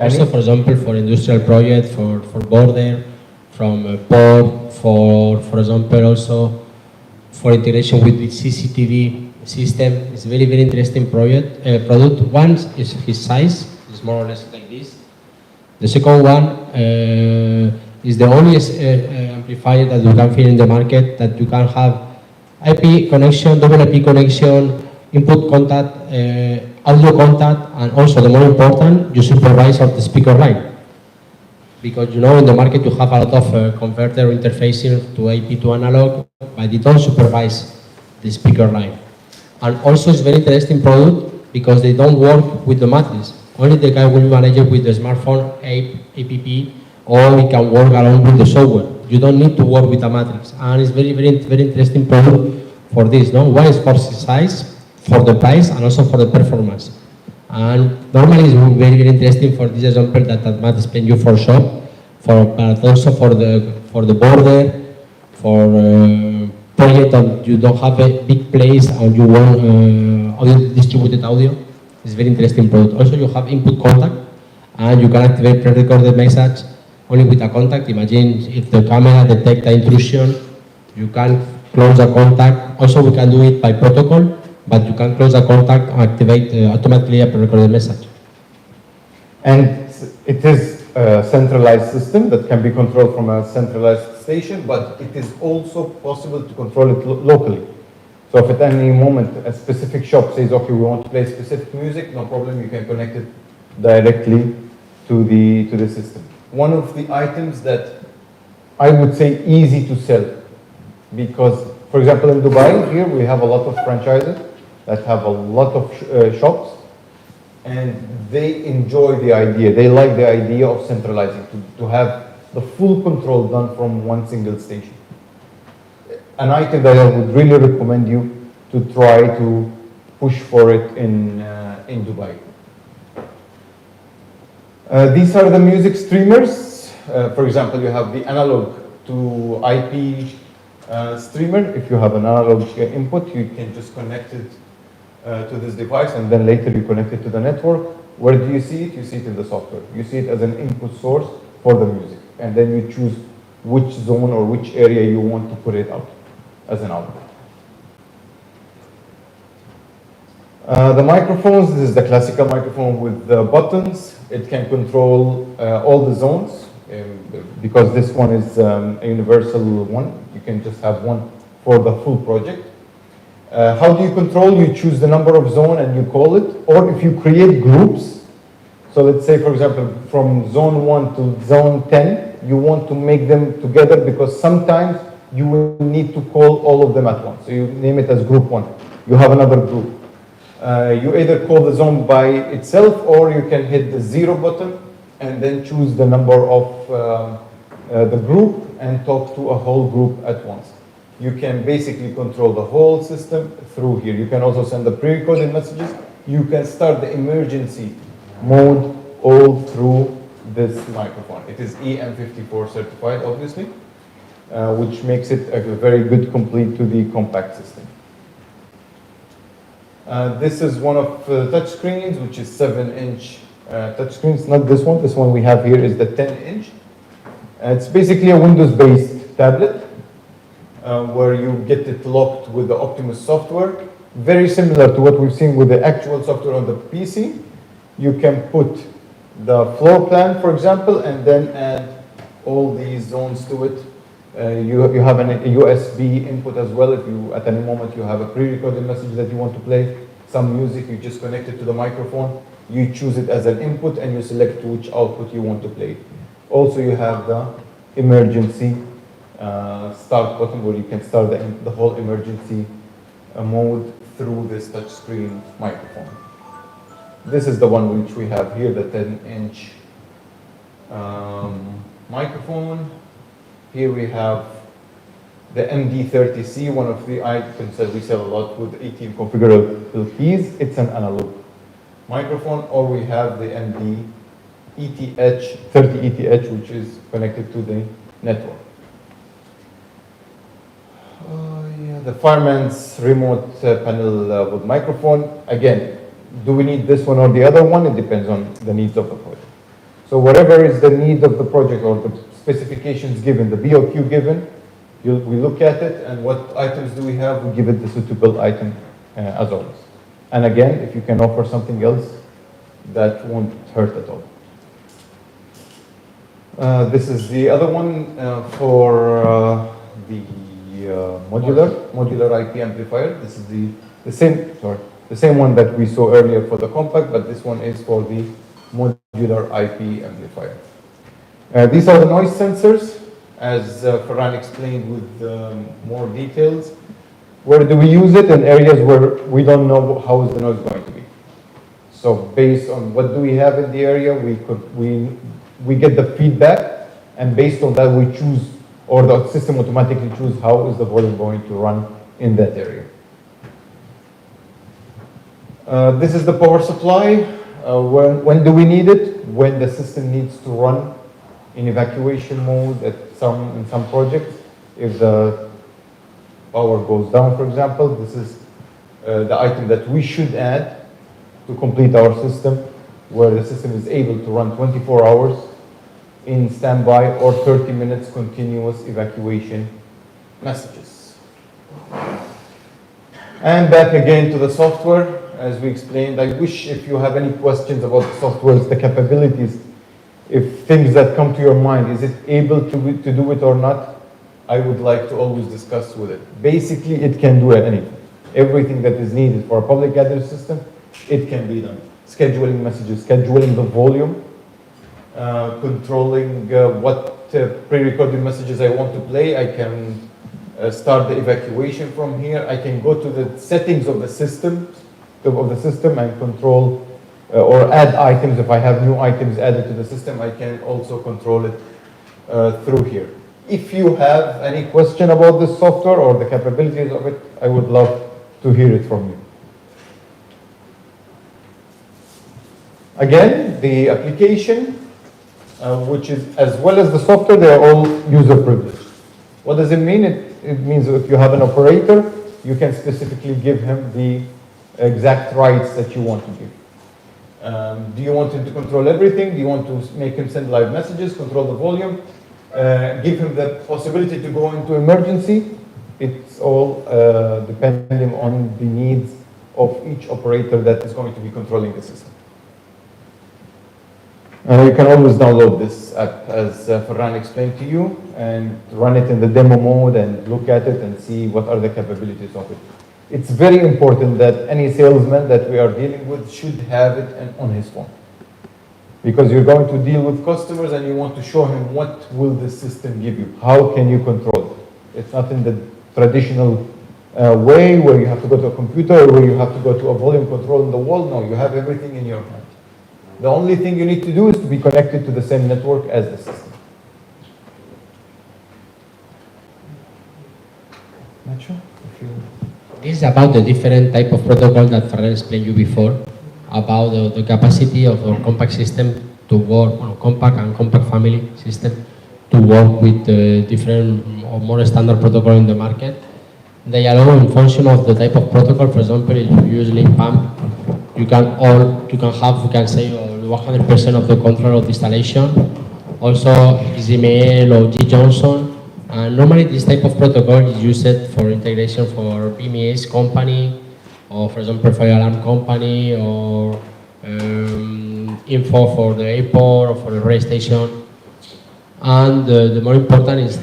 Also, for example, for industrial project, for border, from port, for example, also for integration with the CCTV system. It's a very, very interesting product. One is his size, it's more or less like this. The second one is the only amplifier that you can find in the market that you can have IP connection, double IP connection, input contact, audio contact, and also the more important, you supervise of the speaker line. Because you know in the market you have a lot of converter interfacing to IP to analog, but they don't supervise the speaker line. And also it's very interesting product because they don't work with the matrix. Only the guy will manage it with the smartphone app or it can work along with the software. You don't need to work with a matrix, and it's very interesting product for this. No, one is for size, for the price, and also for the performance. And normally it's very interesting for this example that Ahmad explained you for shop, but also for the border, for project that you don't have a big place and you want audio distributed audio. It's very interesting product. Also, you have input contact, and you can activate pre-recorded message only with a contact. Imagine if the camera detects the intrusion, you can close the contact. Also, we can do it by protocol, but you can close the contact and activate automatically a pre-recorded message. And it is a centralized system that can be controlled from a centralized station, but it is also possible to control it locally. So if at any moment a specific shop says, okay, we want to play specific music, no problem, you can connect it directly to the system. One of the items that I would say easy to sell, because, for example, in Dubai, here we have a lot of franchises that have a lot of shops, and they enjoy the idea, they like the idea of centralizing, to have the full control done from one single station. An item that I would really recommend you to try to push for it in Dubai. These are the music streamers. For example, you have the analog to IP streamer. If you have an analog input, you can just connect it to this device, and then later you connect it to the network. Where do you see it? You see it in the software. You see it as an input source for the music, and then you choose which zone or which area you want to put it out as an output. The microphones, this is the classical microphone with the buttons. It can control all the zones, because this one is a universal one. You can just have one for the full project. How do you control? You choose the number of zone and you call it, or if you create groups, so let's say, for example, from zone 1 to zone 10, you want to make them together because sometimes you will need to call all of them at once. So you name it as group 1. You have another group. You either call the zone by itself, or you can hit the 0 button and then choose the number of the group and talk to a whole group at once. You can basically control the whole system through here. You can also send the pre-recorded messages. You can start the emergency mode all through this microphone. It is EM54 certified, obviously, which makes it a very good complete to the compact system. This is one of the touch screens, which is 7-inch touch screens. Not this one. This one we have here is the 10-inch. It's basically a Windows-based tablet where you get it locked with the Optimus software. Very similar to what we've seen with the actual software on the PC. You can put the floor plan, for example, and then add all these zones to it. You have a USB input as well. If you, at any moment, you have a pre-recorded message that you want to play, some music, you just connect it to the microphone. You choose it as an input and you select which output you want to play. Also, you have the emergency start button where you can start the whole emergency mode through this touchscreen microphone. This is the one which we have here, the 10-inch microphone. Here we have the MD30C, one of the items that we sell a lot with 18 configurable keys. It's an analog microphone. Or we have the MD30ETH, which is connected to the network. The fireman's remote panel with microphone. Again, do we need this one or the other one? It depends on the needs of the project. So whatever is the need of the project or the specifications given, the BOQ given, we look at it, and what items do we have, we give it the suitable item as always. And again, if you can offer something else, that won't hurt at all. This is the other one for the modular IP amplifier. This is the same one that we saw earlier for the compact, but this one is for the modular IP amplifier. These are the noise sensors, as Ferran explained with more details. Where do we use it? In areas where we don't know how is the noise going to be. So based on what do we have in the area, we get the feedback and based on that we choose, or the system automatically choose how is the volume going to run in that area. This is the power supply. When do we need it? When the system needs to run in evacuation mode in some projects. If the power goes down, for example, this is the item that we should add to complete our system, where the system is able to run 24 hours in standby or 30 minutes continuous evacuation messages. And back again to the software. As we explained, I wish if you have any questions about the software, the capabilities, if things that come to your mind, is it able to do it or not? I would like to always discuss with it. Basically, it can do anything. Everything that is needed for a public gathering system, it can be done. Scheduling messages, scheduling the volume, controlling what pre-recorded messages I want to play. I can start the evacuation from here. I can go to the settings of the system and control or add items. If I have new items added to the system, I can also control it through here. If you have any question about this software or the capabilities of it, I would love to hear it from you. Again, the application, which is as well as the software, they are all user privileged. What does it mean? It means if you have an operator, you can specifically give him the exact rights that you want to give. Do you want him to control everything? Do you want to make him send live messages, control the volume, give him the possibility to go into emergency? It's all depending on the needs of each operator that is going to be controlling the system. You can always download this app, as Ferran explained to you, and run it in the demo mode and look at it and see what are the capabilities of it. It's very important that any salesman that we are dealing with should have it on his phone. Because you're going to deal with customers and you want to show him what will the system give you. How can you control it? It's not in the traditional way where you have to go to a computer or where you have to go to a volume control in the wall. No, you have everything in your hand. The only thing you need to do is to be connected to the same network as the system. Nacho, if you... This is about the different type of protocol that Ferran explained you before, about the capacity of our compact system to work, compact and compact family system, to work with different or more standard protocol in the market. They allow, in function of the type of protocol. For example, if you use link pump, you can say 100% of the control of the installation. Also, XML or G Johnson. And normally, this type of protocol is used for integration for PMS company, or for example, fire alarm company, or info for the airport or for the rail station. And the more important is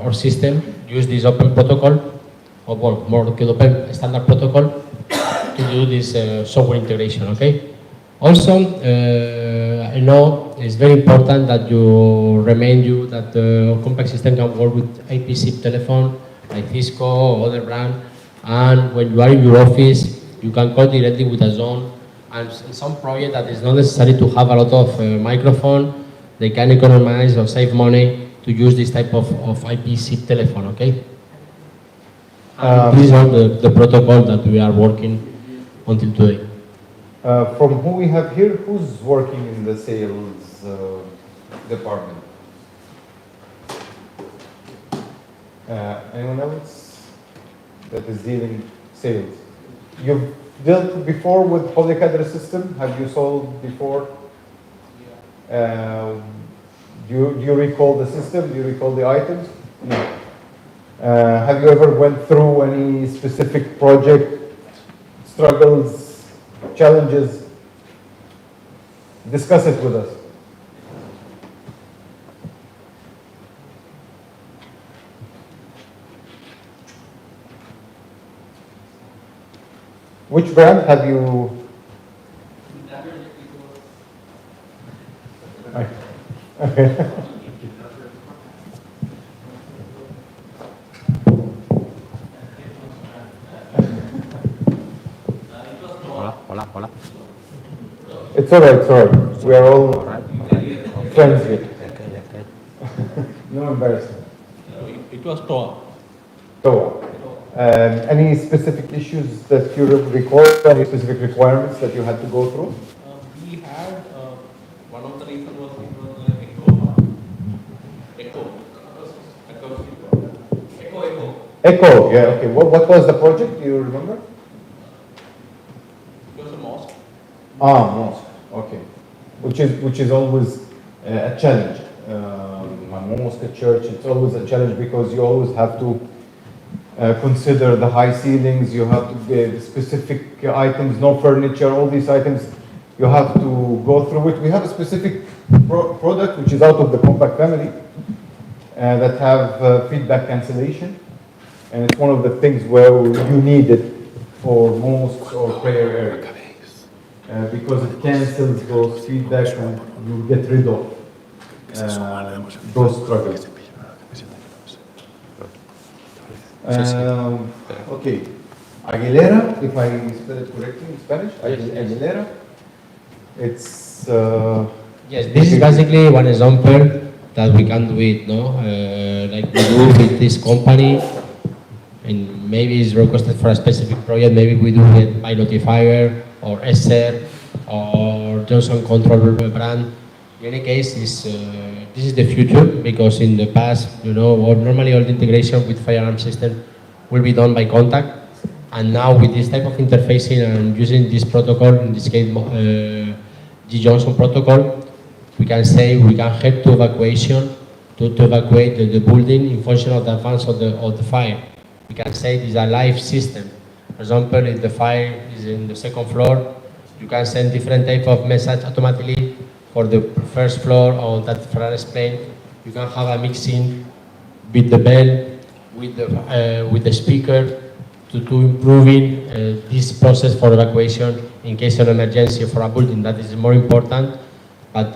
our system use this open protocol, or more open standard protocol, to do this software integration. Okay. Also, I know it's very important that you remind you that the compact system can work with IP-SIP telephone like Cisco or other brand, and when you are in your office, you can call directly with a zone. And in some project that is not necessary to have a lot of microphone, they can economize or save money to use this type of IP-SIP telephone. Okay. These are the protocol that we are working until today. From who we have here, who's working in the sales department? Anyone else that is dealing sales? You've dealt before with public address system? Have you sold before? Do you recall the system? Do you recall the items? No. Have you ever went through any specific project struggles, challenges? Discuss it with us. Which brand have you? Okay. Hola. It's all right. We are all friends here. Okay. comparison? It was TOA. TOA. Any specific issues that you recall, any specific requirements that you had to go through? We had one of the reasons was it was Echo, yeah, okay. What was the project? Do you remember? It was a mosque. Ah, mosque. Okay. Which is always a challenge. A mosque, a church, it's always a challenge because you always have to consider the high ceilings, you have to get specific items, no furniture, all these items, you have to go through it. We have a specific product which is out of the Compact family that have feedback cancellation. And it's one of the things where you need it for mosques or prayer areas. Because it cancels those feedback and you get rid of those struggles. Okay, Aguilera, if I spell it correctly in Spanish, Aguilera, it's... Yes, this is basically one example that we can do it, no? Like we do with this company, and maybe it's requested for a specific project, maybe we do it by Notifier, or SR, or Johnson Control brand. In any case, this is the future, because in the past, normally all the integration with firearm system will be done by contact, and now with this type of interfacing and using this protocol, in this case, G. Johnson protocol, we can say we can help to evacuation, to evacuate the building in function of the advance of the fire. We can say it is a live system. For example, if the fire is in the second floor, you can send different type of message automatically for the first floor, or that Ferran explained. You can have a mixing with the bell, with the speaker, to improving this process for evacuation in case of emergency for a building. That is more important. But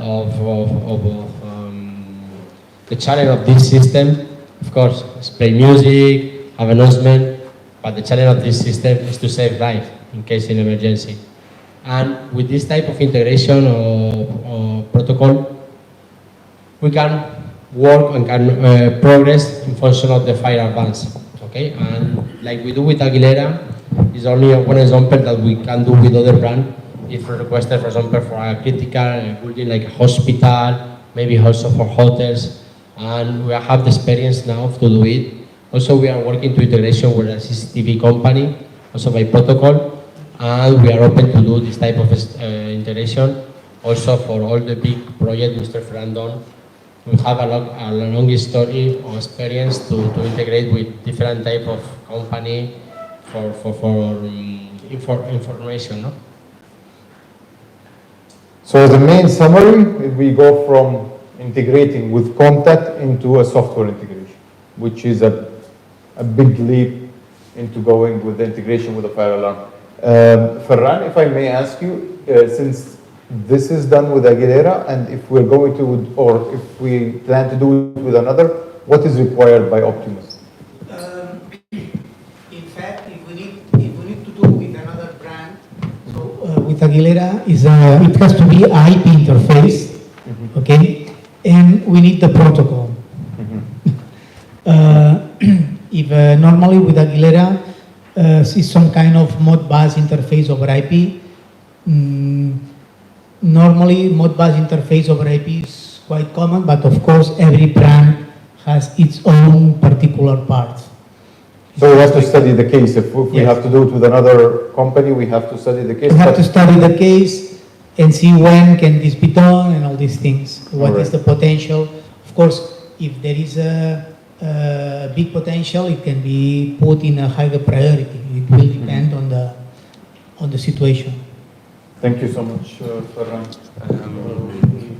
the challenge of this system, of course, is play music, have announcement, but the challenge of this system is to save life in case of emergency. And with this type of integration or protocol, we can work and can progress in function of the fire advance. Okay, and like we do with Aguilera, is only one example that we can do with other brands. If requested, for example, for a critical building like a hospital, maybe also for hotels, and we have the experience now to do it. Also, we are working to integration with a CCTV company, also by protocol, and we are open to do this type of integration. Also, for all the big projects Mr. Ferran done, we have a long history of experience to integrate with different type of company for information. No? So the main summary, we go from integrating with contact into a software integration, which is a big leap into going with the integration with a fire alarm. Ferran, if I may ask you, since this is done with Aguilera, and if we're going to, or if we plan to do it with another, what is required by Optimus? In fact, if we need to do with another brand, so with Aguilera, it has to be IP interface, okay, and we need the protocol. If normally with Aguilera, it's some kind of Modbus interface over IP. Normally, Modbus interface over IP is quite common, but of course, every brand has its own particular parts. So we have to study the case. If we Yes. have to do it with another company, we have to study the case. We have to study the case and see when can this be done and all these things. What is the potential? Of course, if there is a big potential, it can be put in a higher priority. It will depend on the situation. Thank you so much, Ferran.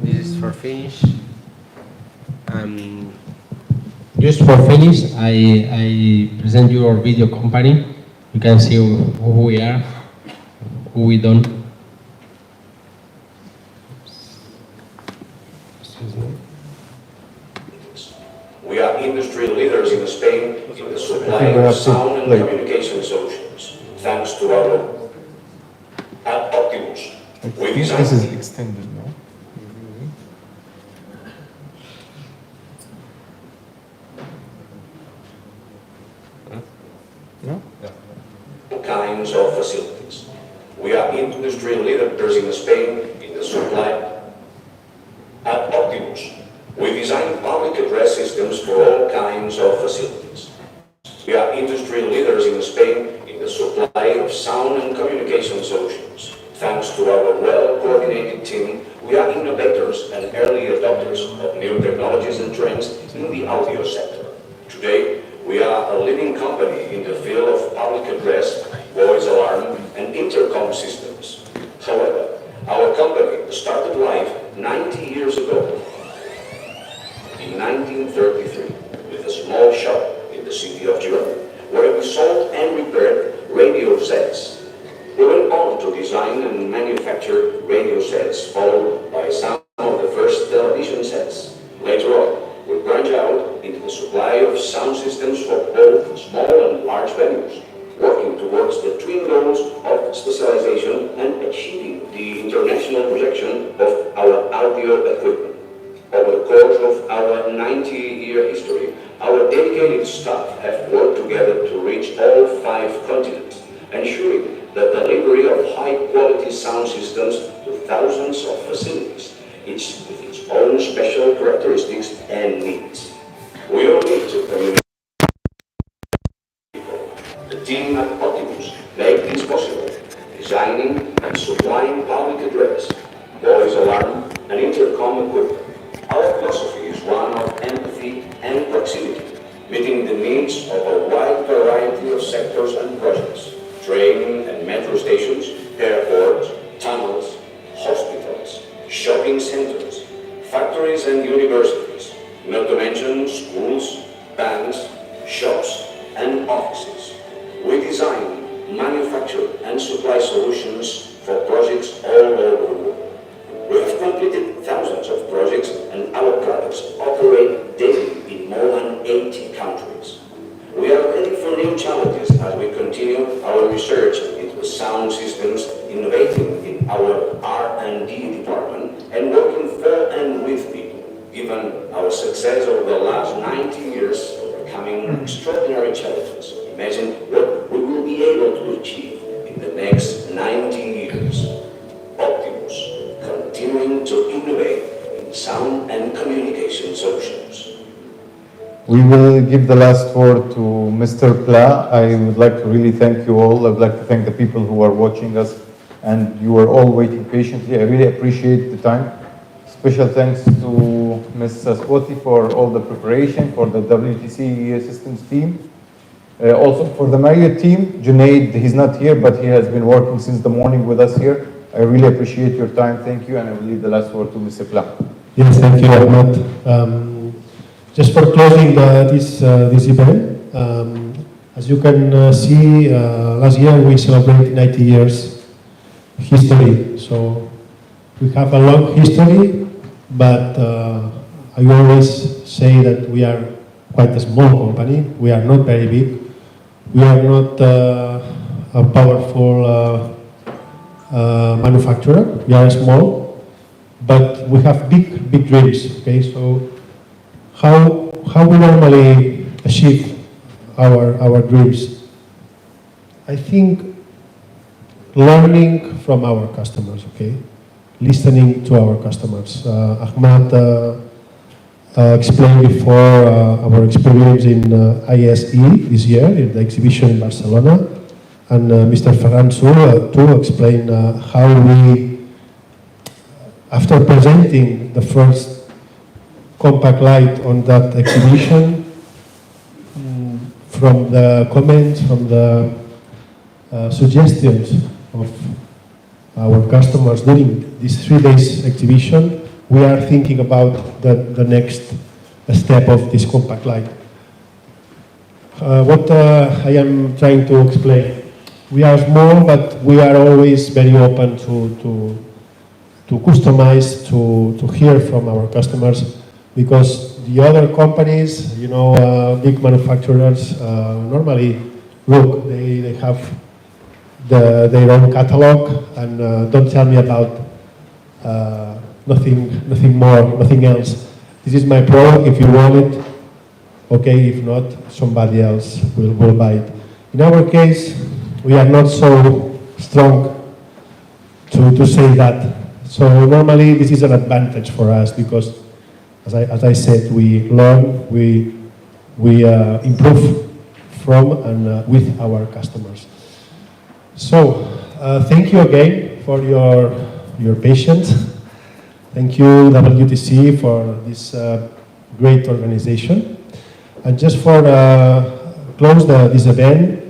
This is for finish. Just for finish, I present you our video company. You can see who we are, who we don't. We are industry leaders in Spain in the supply we have of to sound and play. communication solutions, thanks to our at Optimus. We This design is extended, no? kinds of facilities. We are industry leaders in Spain in the supply. At Optimus, we design public address systems for all kinds of facilities. We are industry leaders in Spain in the supply of sound and communication solutions. Thanks to our well-coordinated team, we are innovators and early adopters of new technologies and trends in the audio sector. Today, we are a leading company in the field of public address, voice alarm, and intercom systems. However, our company started life 90 years ago, in 1933, with a small shop in the city of Girones, where we sold and repaired radio sets. We went on to design and manufacture radio sets, followed by some of the first television sets. Later on, we branched out into the supply of sound systems for both small and large venues, working towards the twin goals of specialization and achieving the international projection of our audio equipment. Over the course of our 90-year history, our dedicated staff have worked together to reach all 5 continents, ensuring the delivery of high-quality sound systems to thousands of facilities, each with its own special characteristics and needs. We all need to communicate. The team at Optimus made this possible, designing and supplying public address, voice alarm, and intercom equipment. Our philosophy is one of empathy and proximity, meeting the needs of a wide variety of sectors and projects. Train and metro stations, airports, tunnels, hospitals, shopping centers, factories and universities, not to mention schools, banks, shops, and offices. We design, manufacture, and supply solutions for projects all over the world. We have completed thousands of projects, and our products operate daily in more than 80 countries. We are ready for new challenges as we continue our research into sound systems, innovating in our R&D department, and working for and with people. Given our success over the last 90 years, overcoming extraordinary challenges, imagine what we will be able to achieve in the next 90 years. Optimus, continuing to innovate in sound and communication solutions. We will give the last word to Mr. Pla. I would like to really thank you all. I would like to thank the people who are watching us, and you are all waiting patiently. I really appreciate the time. Special thanks to Ms. Saspoti for all the preparation, for the WTC systems team. Also for the Marriott team, Junaid, he's not here, but he has been working since the morning with us here. I really appreciate your time. Thank you, and I will leave the last word to Mr. Pla. Yes, thank you, Ahmad. Just for closing this event, as you can see, last year we celebrated 90 years history. So we have a long history, but I always say that we are quite a small company. We are not very big. We are not a powerful manufacturer. We are small, but we have big dreams. Okay, so how we normally achieve our dreams? I think learning from our customers. Okay, listening to our customers. Ahmad explained before our experience in ISE this year in the exhibition in Barcelona, and Mr. Ferran too explained how we, after presenting the first Compact Lite on that exhibition, from the comments, from the suggestions of our customers during this 3 days exhibition, we are thinking about the next step of this Compact Lite. What I am trying to explain, we are small, but we are always very open to customize, to hear from our customers, because the other companies, you know, big manufacturers, normally, look, they have their own catalog, and don't tell me about nothing more, nothing else. This is my product. If you want it, okay. If not, somebody else will buy it. In our case, we are not so strong to say that. So normally this is an advantage for us because, as I said, we learn, we improve from and with our customers. So thank you again for your patience. Thank you WTC for this great organization. And just for close this event,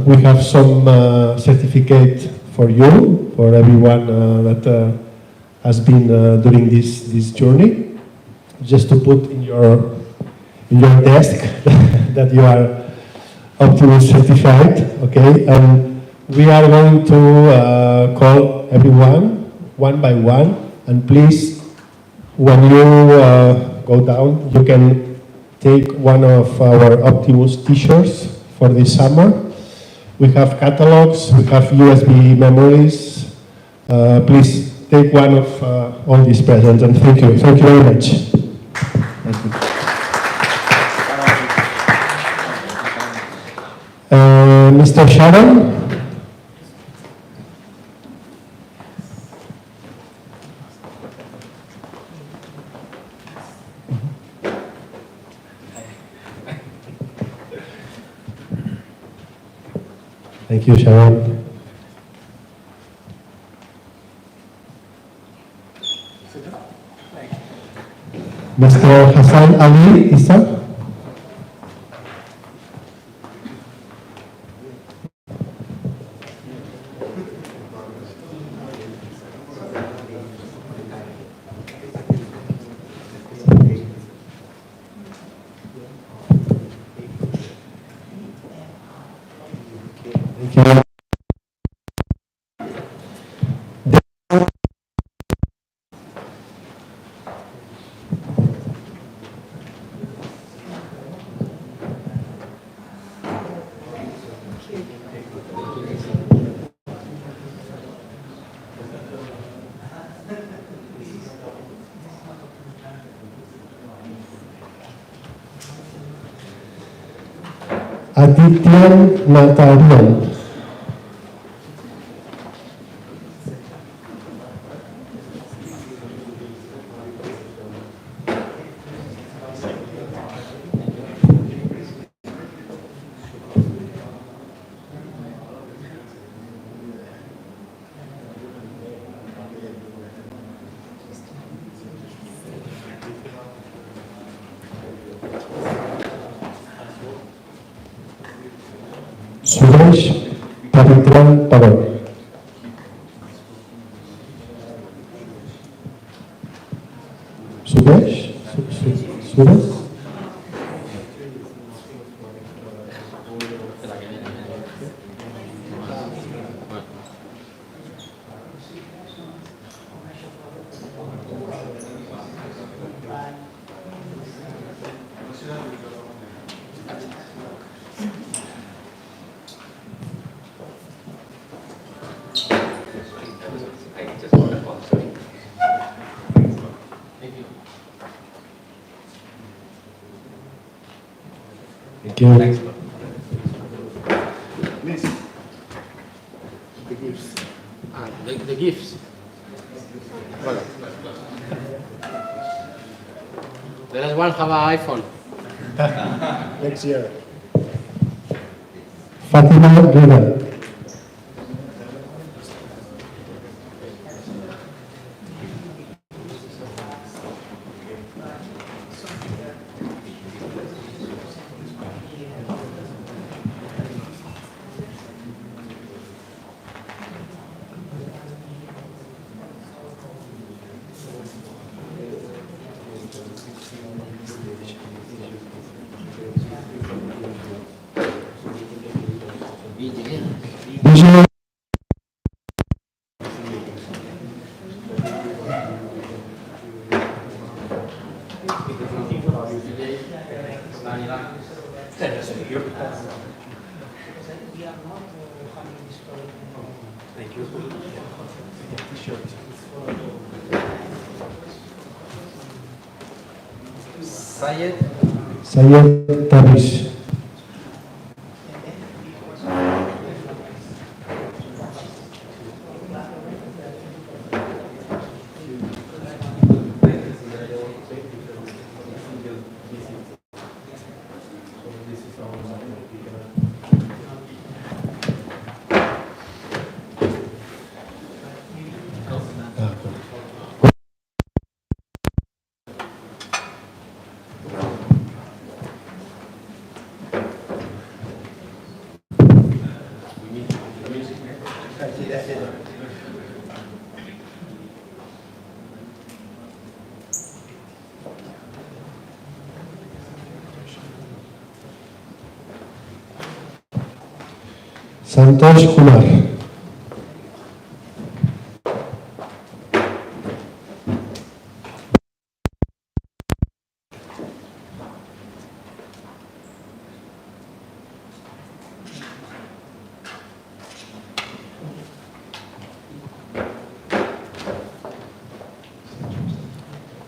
we have some certificate for you, for everyone that has been doing this journey, just to put in your desk that you are Optimus certified, okay? And we are going to call everyone one by one, and please, when you go down, you can take one of our Optimus t-shirts for this summer. We have catalogs, we have USB memories. Please take one of all these presents, and thank you very much. Thank you. Mr. Sharon? Thank you, Sharon. Mr. Hassan Ali Issa? Thank you. Adityan Natarian. Suresh Pavitran Pawar. Suresh? Suresh? Thank you. Please. The gifts. The gifts. Voilà. Let us one have an iPhone. Next year. Fatima Rida. Visual. Sayed Sayed Tabish. Santosh Kumar.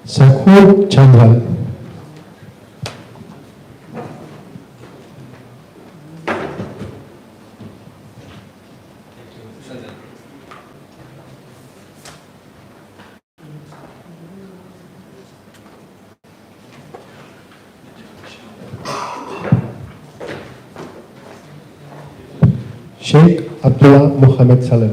Sakur Chandra. Sheikh Abdullah Mohammed Salem.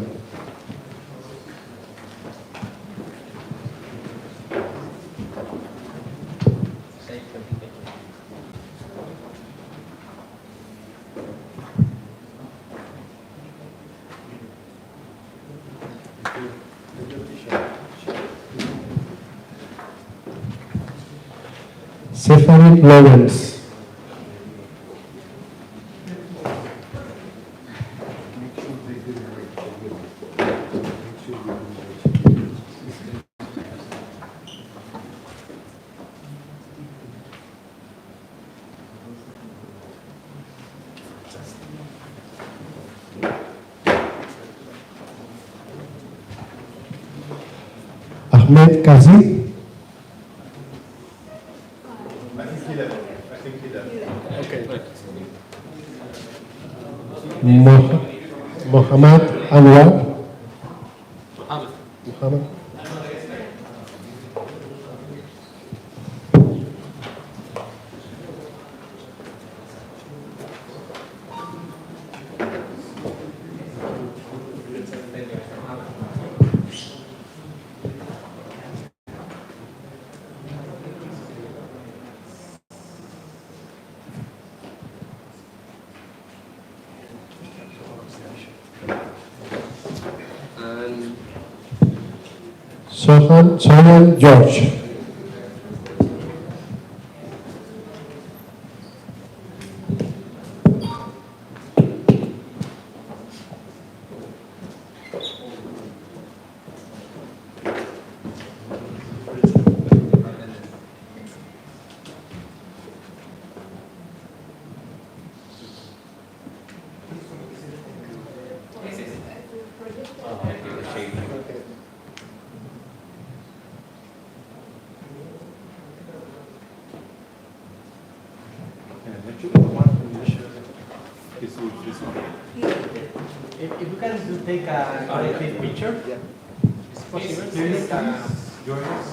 Stephanie Lawrence. Ahmed Kazi. Muhammad Anwar. Muhammad. Sohan George. If you can take a collective picture, it's possible. Please, Girones.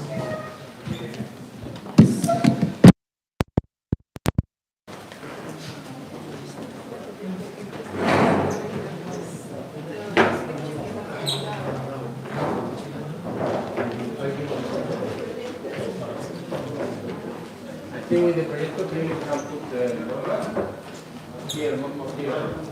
I think with the projector, you can put the here, one more here.